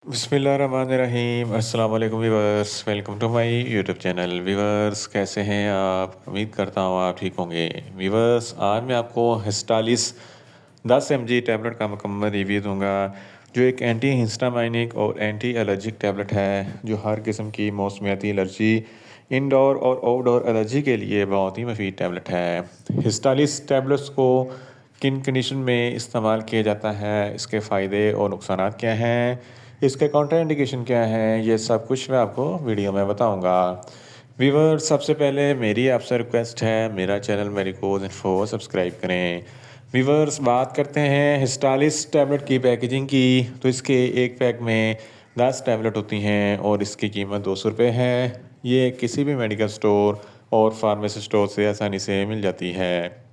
बिस्मिल्लाहिर्रहमानिर्रहीम अस्सलाम वालेकुम viewers, welcome to my YouTube channel. Viewers, कैसे हैं आप? उम्मीद करता हूँ आप ठीक होंगे। वीवर्स, आज मैं आपको हिस्टालिस 10 mg टैबलेट का मुकम्मल रिव्यू दूंगा, जो एक एंटी हिस्टामाइनिक और एंटी एलर्जिक टैबलेट है, जो हर किस्म की मौसमियाती एलर्जी, इंडोर और आउटडोर एलर्जी के लिए बहुत ही मुफीद टैबलेट है। हिस्टालिस टैबलेट्स को किन कंडीशन में इस्तेमाल किया जाता है, इसके फ़ायदे और नुकसान क्या हैं, इसके काउंटर इंडिकेशन क्या है, ये सब कुछ मैं आपको वीडियो में बताऊंगा। व्यूअर, सबसे पहले मेरी आपसे रिक्वेस्ट है, मेरा चैनल मेडिकोज इन्फो सब्सक्राइब करें। व्यूअर्स, बात करते हैं हिस्टालिस टैबलेट की पैकेजिंग की। तो इसके एक पैक में 10 टैबलेट होती हैं और इसकी कीमत 200 रुपये है। ये किसी भी मेडिकल स्टोर और फार्मेसी स्टोर से आसानी से मिल जाती है।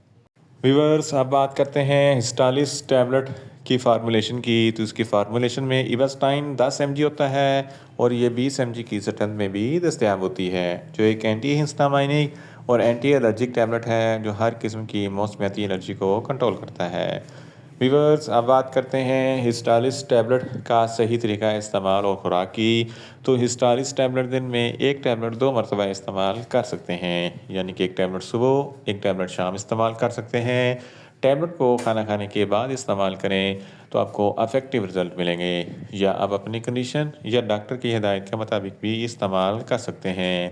व्यूअर्स, अब बात करते हैं हिस्टालिस टैबलेट की फार्मूलेशन की। तो इसकी फार्मूलेशन में इवास्टाइन 10 mg होता है और ये 20 mg की स्ट्रेंथ में भी दस्तियाब होती है, जो एक एंटी हिस्टामाइनिक और एंटी एलर्जिक टैबलेट है, जो हर किस्म की मौसमियाती एलर्जी को कंट्रोल करता है। व्यूअर्स, अब बात करते हैं हिस्टालिस टैबलेट का सही तरीका इस्तेमाल और खुराक की। तो हिस्टालिस टैबलेट दिन में एक टैबलेट 2 मरतबा इस्तेमाल कर सकते हैं, यानी कि एक टैबलेट सुबह, एक टैबलेट शाम इस्तेमाल कर सकते हैं। टैबलेट को खाना खाने के बाद इस्तेमाल करें तो आपको अफेक्टिव रिजल्ट मिलेंगे, या आप अपनी कंडीशन या डॉक्टर की हिदायत के मुताबिक भी इस्तेमाल कर सकते हैं।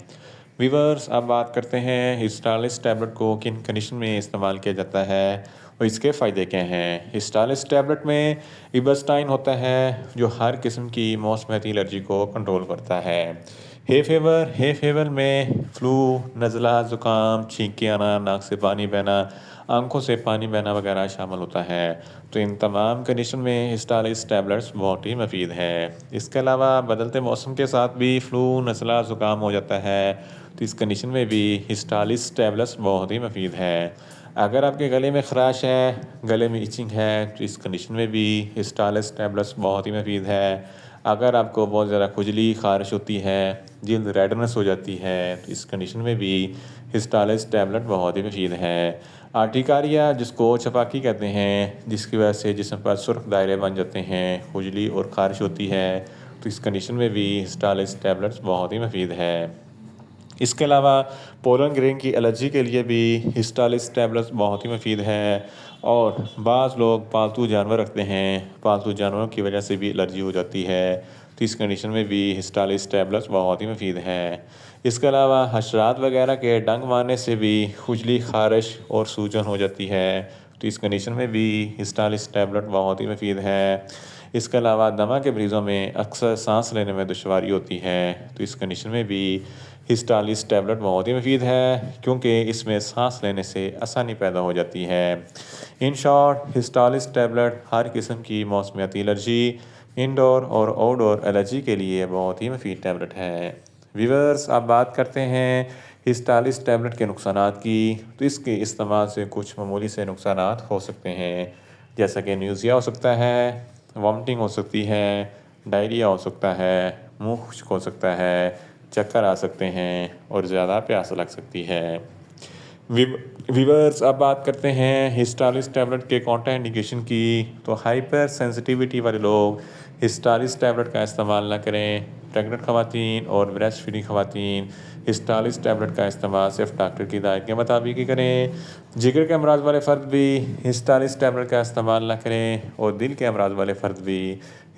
व्यूअर्स, अब बात करते हैं हिस्टालिस टैबलेट को किन कंडीशन में इस्तेमाल किया जाता है और इसके फ़ायदे क्या हैं। हिस्टालिस टैबलेट में इबस्टाइन होता है, जो हर किस्म की मौसमियाती एलर्जी को कंट्रोल करता है। हे फेवर में फ्लू, नज़ला, ज़ुकाम, छींके आना, नाक से पानी बहना, आंखों से पानी बहना वगैरह शामिल होता है। तो इन तमाम कंडीशन में हिस्टालिस टैबलेट्स बहुत ही मुफीद है। इसके अलावा बदलते मौसम के साथ भी फ्लू, नज़ला, ज़ुकाम हो जाता है, तो इस कंडीशन में भी हिस्टालिस टैबलेट्स बहुत ही मुफीद है। अगर आपके गले में ख़राश है, गले में इचिंग है, तो इस कंडीशन में भी हिस्टालिस टैबलेट्स बहुत ही मुफीद है। अगर आपको बहुत ज़्यादा खुजली, ख़ारिश होती है, जल्द रेडनेस हो जाती है, तो इस कंडीशन में भी हिस्टालिस टैबलेट बहुत ही मुफीद है। आर्टिकारिया, जिसको छपाकी कहते हैं, जिसकी वजह से जिस्म पर सुर्ख दायरे बन जाते हैं, खुजली और ख़ारिश होती है, तो इस कंडीशन में भी हिस्टालिस टैबलेट्स बहुत ही मुफीद है। इसके अलावा पोलन ग्रेन की एलर्जी के लिए भी हिस्टालिस टैबलेट्स बहुत ही मुफीद है। और बाज़ लोग पालतू जानवर रखते हैं, पालतू जानवरों की वजह से भी एलर्जी हो जाती है, तो इस कंडीशन में भी हिस्टालिस टैबलेट्स बहुत ही मुफीद है। इसके अलावा हशरात वगैरह के डंग मारने से भी खुजली, ख़ारिश और सूजन हो जाती है, तो इस कंडीशन में भी हिस्टालिस टैबलेट बहुत ही मुफीद है। इसके अलावा दमा के मरीज़ों में अक्सर सांस लेने में दुश्वारी होती है, तो इस कंडीशन में भी हिस्टालिस टैबलेट बहुत ही मुफीद है, क्योंकि इसमें सांस लेने से आसानी पैदा हो जाती है। इन शॉर्ट, हिस्टालिस टैबलेट हर किस्म की मौसमियाती एलर्जी, इंडोर और आउटडोर एलर्जी के लिए बहुत ही मुफीद टैबलेट है। व्यूअर्स, अब बात करते हैं हिस्टालिस टैबलेट के नुकसानात की। तो इसके इस्तेमाल से कुछ मामूली से नुकसानात हो सकते हैं, जैसा कि न्यूज़िया हो सकता है, वॉमिटिंग हो सकती है, डायरिया हो सकता है, मुंह खुश्क हो सकता है, चक्कर आ सकते हैं और ज़्यादा प्यास लग सकती है। वीवर्स, अब बात करते हैं हिस्टालिस टैबलेट के कॉन्ट्रा इंडिकेशन की। तो हाइपर सेंसिटिविटी वाले लोग हिस्टालिस टैबलेट का इस्तेमाल ना करें। प्रेग्नेंट ख़वातीन और ब्रेस्ट फीडिंग ख़वातीन हिस्टालिस टैबलेट का इस्तेमाल सिर्फ डॉक्टर की हिदायत के मुताबिक ही करें। जिगर के अमराज वाले फ़र्द भी हिस्टालिस टैबलेट का इस्तेमाल ना करें और दिल के अमराज वाले फ़र्द भी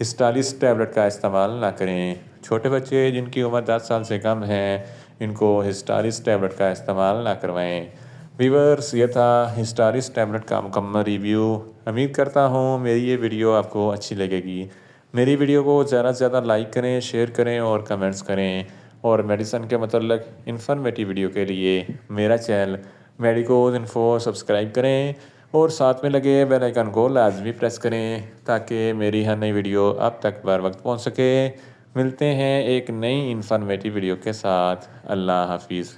हिस्टालिस टैबलेट का इस्तेमाल ना करें। छोटे बच्चे जिनकी उम्र 10 साल से कम है, इनको हिस्टालिस टैबलेट का इस्तेमाल ना करवाएं। व्यूअर्स, ये था हिस्टालिस टैबलेट का मुकम्मल रिव्यू। उम्मीद करता हूँ मेरी ये वीडियो आपको अच्छी लगेगी। मेरी वीडियो को ज़्यादा से ज़्यादा लाइक करें, शेयर करें और कमेंट्स करें। और मेडिसिन के मतलब इन्फॉर्मेटिव वीडियो के लिए मेरा चैनल मेडिकोज इन्फो सब्सक्राइब करें और साथ में लगे बेल आइकन को लाजमी प्रेस करें, ताकि मेरी हर नई वीडियो आप तक बर वक्त पहुँच सके। मिलते हैं एक नई इन्फॉर्मेटिव वीडियो के साथ। अल्लाह हाफिज़।